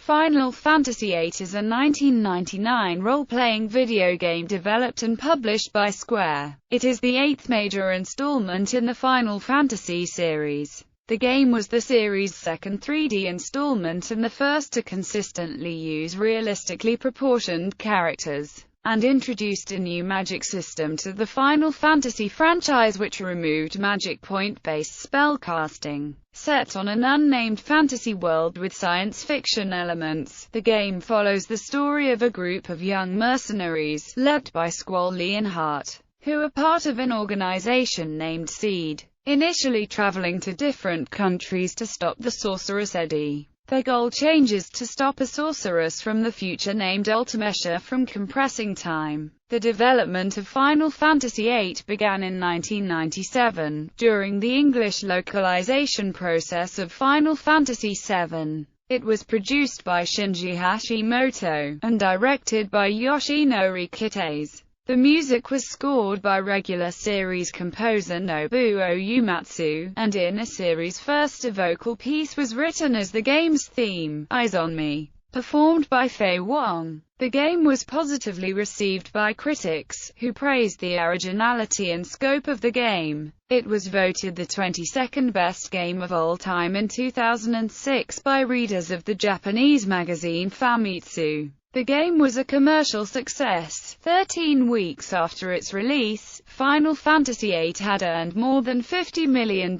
Final Fantasy VIII is a 1999 role-playing video game developed and published by Square. It is the eighth major installment in the Final Fantasy series. The game was the series' second 3D installment and the first to consistently use realistically proportioned characters, and introduced a new magic system to the Final Fantasy franchise which removed magic point-based spellcasting. Set on an unnamed fantasy world with science fiction elements, the game follows the story of a group of young mercenaries, led by Squall Leonhardt, who are part of an organization named Seed, initially traveling to different countries to stop the sorceress Eddie. Their goal changes to stop a sorceress from the future named Ultimesha from compressing time. The development of Final Fantasy VIII began in 1997, during the English localization process of Final Fantasy VII. It was produced by Shinji Hashimoto, and directed by Yoshinori Kitase. The music was scored by regular series composer Nobuo Uematsu, and in a series first a vocal piece was written as the game's theme, Eyes on Me, performed by Faye Wong. The game was positively received by critics, who praised the originality and scope of the game. It was voted the 22nd best game of all time in 2006 by readers of the Japanese magazine Famitsu. The game was a commercial success. 13 weeks after its release, Final Fantasy VIII had earned more than $50 million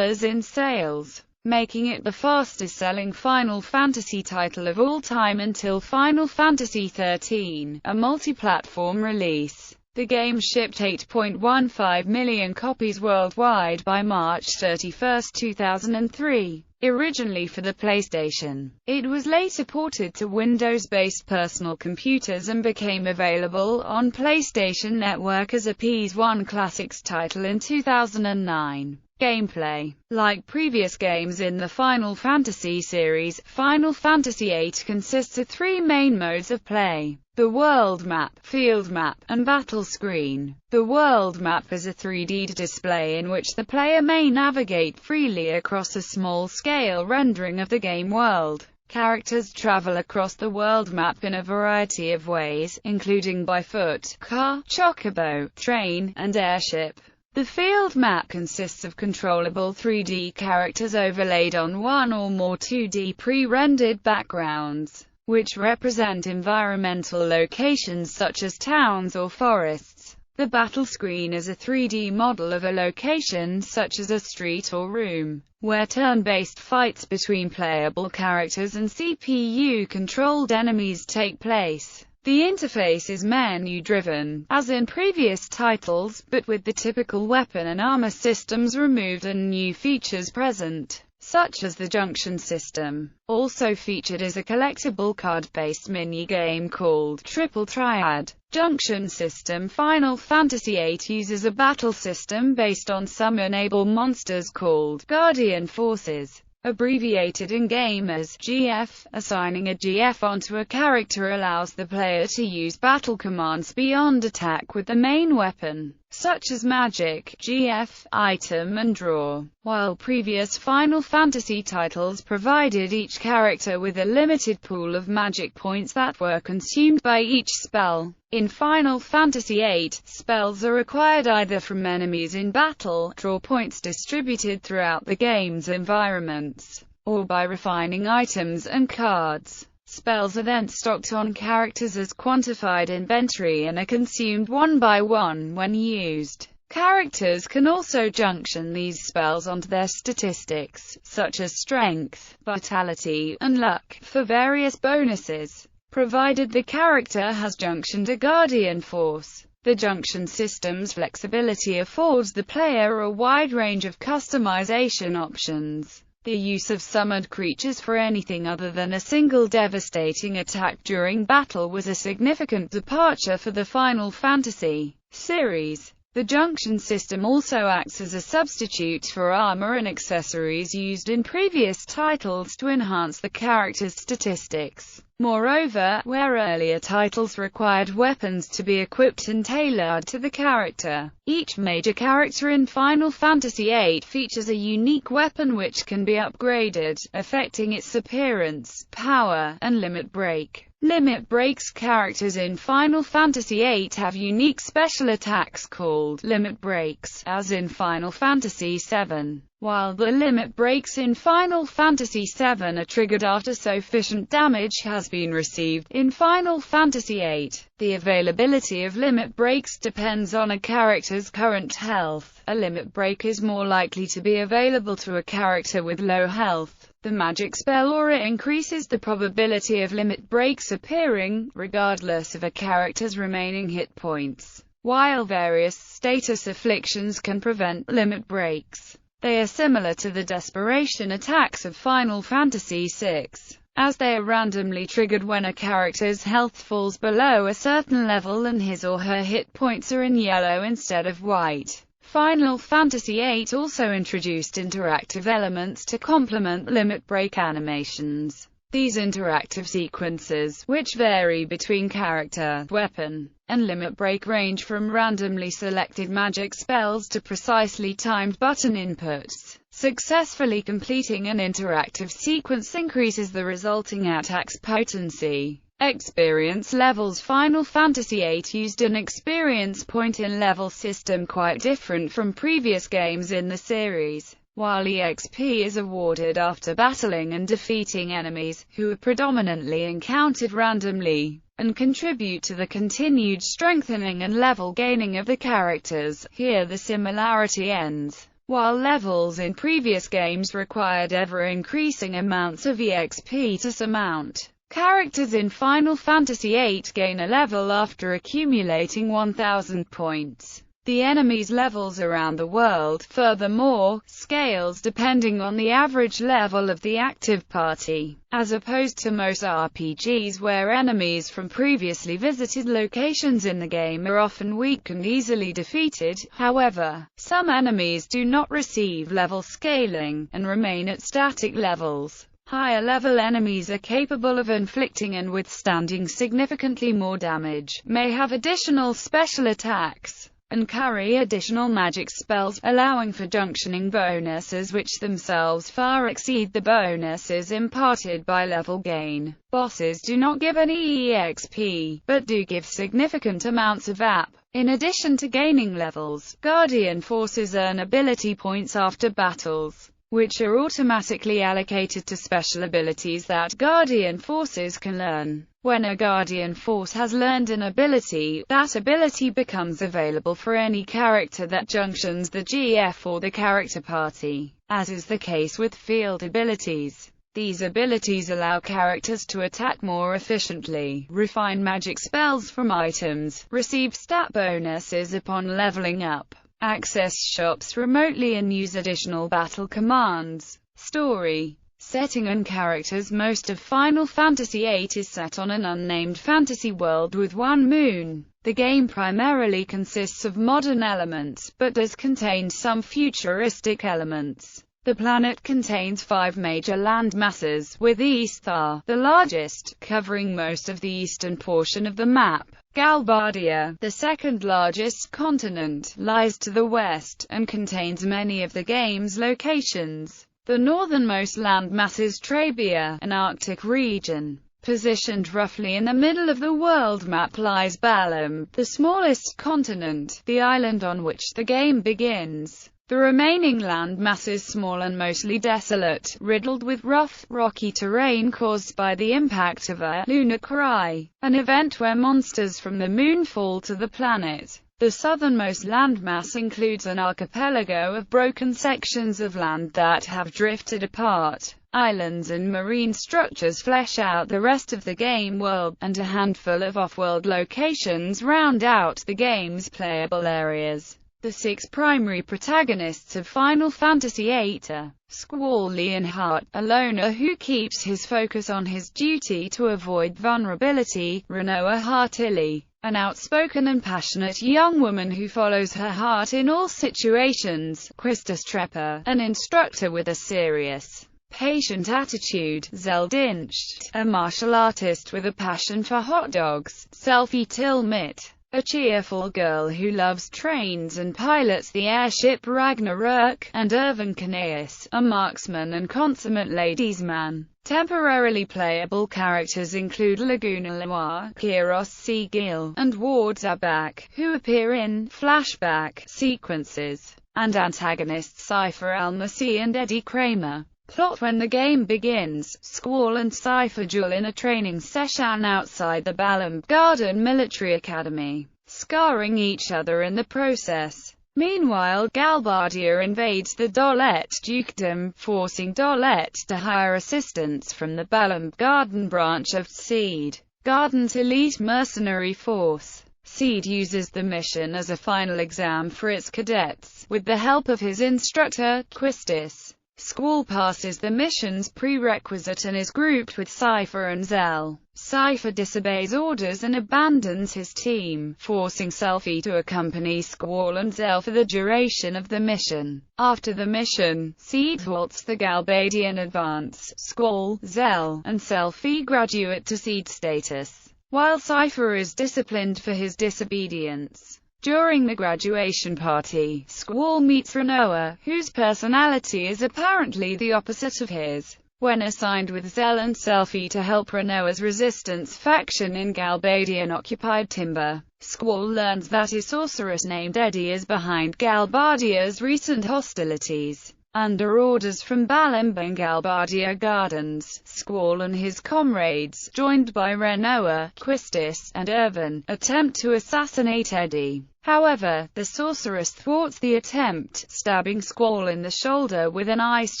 in sales, making it the fastest-selling Final Fantasy title of all time until Final Fantasy XIII, a multi-platform release. The game shipped 8.15 million copies worldwide by March 31, 2003. Originally for the PlayStation, it was later ported to Windows-based personal computers and became available on PlayStation Network as a PS1 Classics title in 2009. Gameplay. Like previous games in the Final Fantasy series, Final Fantasy VIII consists of three main modes of play: the world map, field map, and battle screen. The world map is a 3D display in which the player may navigate freely across a small-scale rendering of the game world. Characters travel across the world map in a variety of ways, including by foot, car, chocobo, train, and airship. The field map consists of controllable 3D characters overlaid on one or more 2D pre-rendered backgrounds, which represent environmental locations such as towns or forests. The battle screen is a 3D model of a location such as a street or room, where turn-based fights between playable characters and CPU-controlled enemies take place. The interface is menu-driven, as in previous titles, but with the typical weapon and armor systems removed and new features present, such as the junction system. Also featured is a collectible card-based mini-game called Triple Triad. Junction system. Final Fantasy VIII uses a battle system based on summon-able monsters called Guardian Forces, abbreviated in-game as GF. Assigning a GF onto a character allows the player to use battle commands beyond attack with the main weapon, such as magic, GF, item and draw. While previous Final Fantasy titles provided each character with a limited pool of magic points that were consumed by each spell, in Final Fantasy VIII, spells are acquired either from enemies in battle, draw points distributed throughout the game's environments, or by refining items and cards. Spells are then stocked on characters as quantified inventory and are consumed one by one when used. Characters can also junction these spells onto their statistics, such as strength, vitality, and luck, for various bonuses, provided the character has junctioned a guardian force. The junction system's flexibility affords the player a wide range of customization options. The use of summoned creatures for anything other than a single devastating attack during battle was a significant departure for the Final Fantasy series. The junction system also acts as a substitute for armor and accessories used in previous titles to enhance the character's statistics. Moreover, where earlier titles required weapons to be equipped and tailored to the character, each major character in Final Fantasy VIII features a unique weapon which can be upgraded, affecting its appearance, power, and limit break. Limit breaks. Characters in Final Fantasy VIII have unique special attacks called limit breaks, as in Final Fantasy VII. While the limit breaks in Final Fantasy VII are triggered after sufficient damage has been received, in Final Fantasy VIII, the availability of limit breaks depends on a character's current health. A limit break is more likely to be available to a character with low health. The magic spell aura increases the probability of limit breaks appearing, regardless of a character's remaining hit points, while various status afflictions can prevent limit breaks. They are similar to the desperation attacks of Final Fantasy VI, as they are randomly triggered when a character's health falls below a certain level and his or her hit points are in yellow instead of white. Final Fantasy VIII also introduced interactive elements to complement limit break animations. These interactive sequences, which vary between character, weapon, and limit break, range from randomly selected magic spells to precisely timed button inputs. Successfully completing an interactive sequence increases the resulting attack's potency. Experience levels. Final Fantasy VIII used an experience point in level system quite different from previous games in the series. While EXP is awarded after battling and defeating enemies, who are predominantly encountered randomly, and contribute to the continued strengthening and level gaining of the characters, here the similarity ends. While levels in previous games required ever-increasing amounts of EXP to surmount, characters in Final Fantasy VIII gain a level after accumulating 1,000 points. The enemies' levels around the world, furthermore, scales depending on the average level of the active party, as opposed to most RPGs where enemies from previously visited locations in the game are often weak and easily defeated. However, some enemies do not receive level scaling, and remain at static levels. Higher-level enemies are capable of inflicting and withstanding significantly more damage, may have additional special attacks, and carry additional magic spells, allowing for junctioning bonuses which themselves far exceed the bonuses imparted by level gain. Bosses do not give any EXP, but do give significant amounts of AP. In addition to gaining levels, Guardian Forces earn ability points after battles, which are automatically allocated to special abilities that Guardian Forces can learn. When a Guardian Force has learned an ability, that ability becomes available for any character that junctions the GF or the character party, as is the case with field abilities. These abilities allow characters to attack more efficiently, refine magic spells from items, receive stat bonuses upon leveling up, access shops remotely, and use additional battle commands. Story, setting and characters. Most of Final Fantasy VIII is set on an unnamed fantasy world with one moon. The game primarily consists of modern elements, but does contain some futuristic elements. The planet contains 5 major land masses, with Easthar, the largest, covering most of the eastern portion of the map. Galbadia, the second largest continent, lies to the west, and contains many of the game's locations. The northernmost landmass is Trabia, an Arctic region. Positioned roughly in the middle of the world map lies Balam, the smallest continent, the island on which the game begins. The remaining landmass is small and mostly desolate, riddled with rough, rocky terrain caused by the impact of a lunar cry, an event where monsters from the moon fall to the planet. The southernmost landmass includes an archipelago of broken sections of land that have drifted apart. Islands and marine structures flesh out the rest of the game world, and a handful of off-world locations round out the game's playable areas. The 6 primary protagonists of Final Fantasy VIII are Squall Leonhardt, a loner who keeps his focus on his duty to avoid vulnerability; Renoa Hartilli, an outspoken and passionate young woman who follows her heart in all situations; Quistis Trepper, an instructor with a serious patient attitude. Zell Dinched, a martial artist with a passion for hot dogs. Selphie Tilmit, a cheerful girl who loves trains and pilots the airship Ragnarök, and Irvin Kanaeus, a marksman and consummate ladies' man. Temporarily playable characters include Laguna Loire, Kiros Sigil, and Ward Zabak, who appear in flashback sequences, and antagonists Cypher Almasi and Eddie Kramer. Plot: when the game begins, Squall and Cypher duel in a training session outside the Balamb Garden Military Academy, scarring each other in the process. Meanwhile, Galbadia invades the Dolet dukedom, forcing Dolet to hire assistance from the Balamb Garden branch of Seed Garden's elite mercenary force. Seed uses the mission as a final exam for its cadets, with the help of his instructor, Quistis. Squall passes the mission's prerequisite and is grouped with Cypher and Zell. Cypher disobeys orders and abandons his team, forcing Selphie to accompany Squall and Zell for the duration of the mission. After the mission, Seed halts the Galbadian advance. Squall, Zell, and Selphie graduate to Seed status, while Cypher is disciplined for his disobedience. During the graduation party, Squall meets Renoa, whose personality is apparently the opposite of his. When assigned with Zell and Selphie to help Renoa's resistance faction in Galbadian-occupied Timber, Squall learns that a sorceress named Eddie is behind Galbadia's recent hostilities. Under orders from Balamb and Galbadia Gardens, Squall and his comrades, joined by Renoa, Quistis, and Irvin, attempt to assassinate Eddie. However, the sorceress thwarts the attempt, stabbing Squall in the shoulder with an iced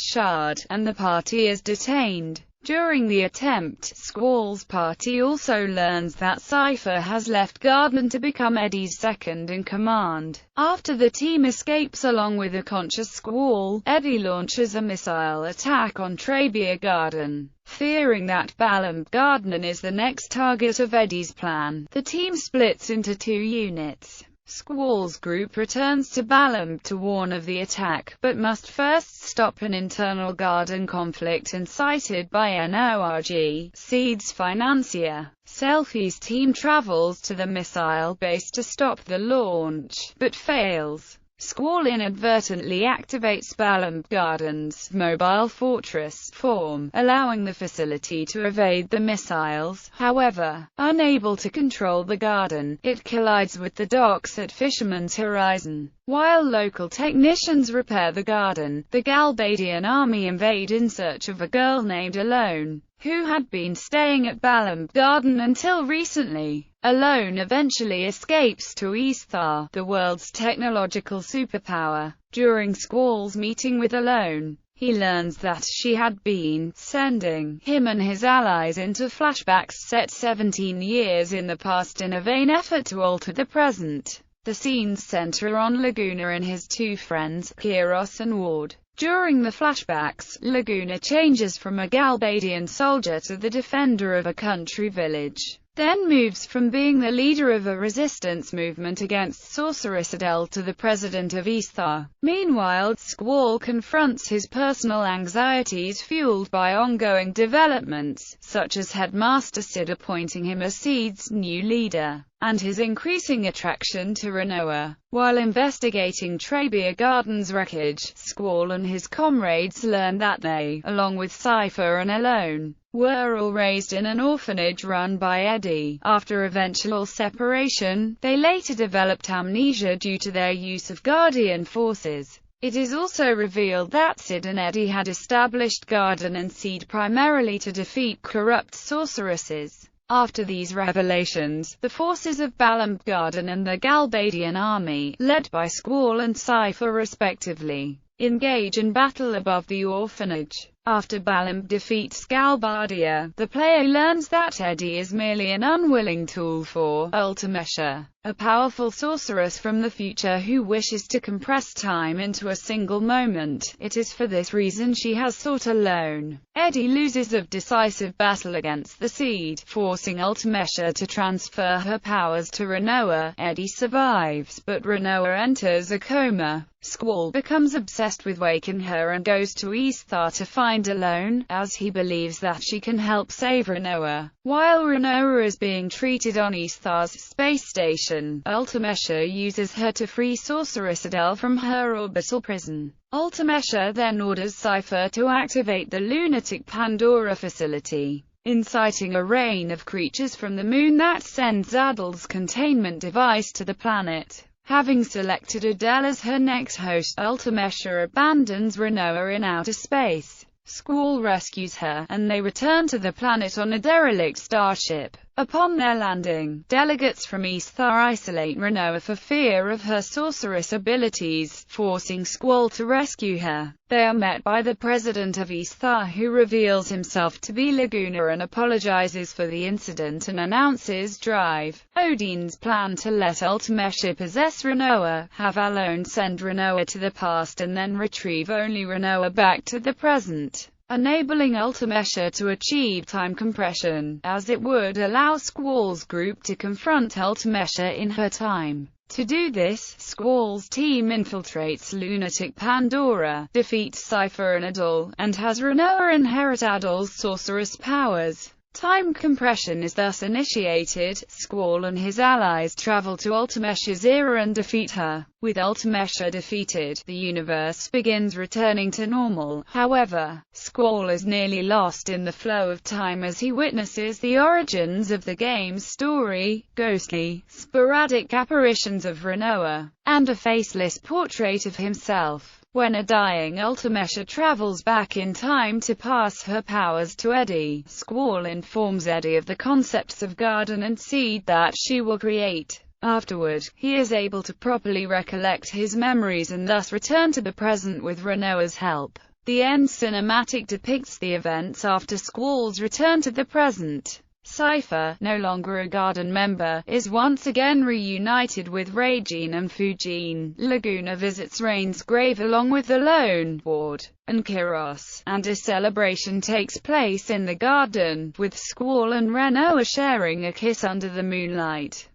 shard, and the party is detained. During the attempt, Squall's party also learns that Cypher has left Garden to become Eddie's second-in-command. After the team escapes along with a conscious Squall, Eddie launches a missile attack on Trebia Garden. Fearing that Balamb Garden is the next target of Eddie's plan, the team splits into two units. Squall's group returns to Balamb to warn of the attack, but must first stop an internal garden conflict incited by NORG, Seed's financier. Selphie's team travels to the missile base to stop the launch, but fails. Squall inadvertently activates Balamb Garden's mobile fortress form, allowing the facility to evade the missiles. However, unable to control the garden, it collides with the docks at Fisherman's Horizon. While local technicians repair the garden, the Galbadian army invade in search of a girl named Alone, who had been staying at Balamb Garden until recently. Alone eventually escapes to Easthar, the world's technological superpower. During Squall's meeting with Alone, he learns that she had been sending him and his allies into flashbacks set 17 years in the past in a vain effort to alter the present. The scenes center on Laguna and his two friends, Kiros and Ward. During the flashbacks, Laguna changes from a Galbadian soldier to the defender of a country village, then moves from being the leader of a resistance movement against Sorceress Adele to the president of Easthar. Meanwhile, Squall confronts his personal anxieties fueled by ongoing developments, such as Headmaster Sid appointing him as Seed's new leader, and his increasing attraction to Renoa. While investigating Trebia Garden's wreckage, Squall and his comrades learn that they, along with Cypher and Alone, were all raised in an orphanage run by Eddie. After eventual separation, they later developed amnesia due to their use of Guardian forces. It is also revealed that Sid and Eddie had established Garden and Seed primarily to defeat corrupt sorceresses. After these revelations, the forces of Balamb Garden and the Galbadian army, led by Squall and Cypher respectively, engage in battle above the orphanage. After Balamb defeats Galbadia, the player learns that Eddie is merely an unwilling tool for Ultimesha, a powerful sorceress from the future who wishes to compress time into a single moment. It is for this reason she has sought Alone. Eddie loses a decisive battle against the Seed, forcing Ultimesha to transfer her powers to Renoa. Eddie survives, but Renoa enters a coma. Squall becomes obsessed with waking her and goes to Easthar to find mind alone, as he believes that she can help save Rinoa. While Rinoa is being treated on Easthar's space station, Ultimesha uses her to free Sorceress Adele from her orbital prison. Ultimesha then orders Cypher to activate the lunatic Pandora facility, inciting a rain of creatures from the moon that sends Adele's containment device to the planet. Having selected Adele as her next host, Ultimesha abandons Rinoa in outer space. Squall rescues her, and they return to the planet on a derelict starship. Upon their landing, delegates from Easthar isolate Rinoa for fear of her sorceress abilities, forcing Squall to rescue her. They are met by the president of Easthar, who reveals himself to be Laguna and apologizes for the incident and announces Drive. Odine's plan to let Ultimesha possess Rinoa, have Alone send Rinoa to the past and then retrieve only Rinoa back to the present, enabling Ultimesha to achieve time compression, as it would allow Squall's group to confront Ultimesha in her time. To do this, Squall's team infiltrates Lunatic Pandora, defeats Cypher and Adele, and has Rinoa inherit Adele's sorceress powers. Time compression is thus initiated. Squall and his allies travel to Ultimesha's era and defeat her. With Ultimesha defeated, the universe begins returning to normal. However, Squall is nearly lost in the flow of time as he witnesses the origins of the game's story, ghostly, sporadic apparitions of Rinoa, and a faceless portrait of himself. When a dying Ultimesha travels back in time to pass her powers to Eddie, Squall informs Eddie of the concepts of garden and seed that she will create. Afterward, he is able to properly recollect his memories and thus return to the present with Rinoa's help. The end cinematic depicts the events after Squall's return to the present. Cypher, no longer a garden member, is once again reunited with Regine and Fujin. Laguna visits Rain's grave along with the Lone Ward and Kiros, and a celebration takes place in the garden, with Squall and Rinoa sharing a kiss under the moonlight.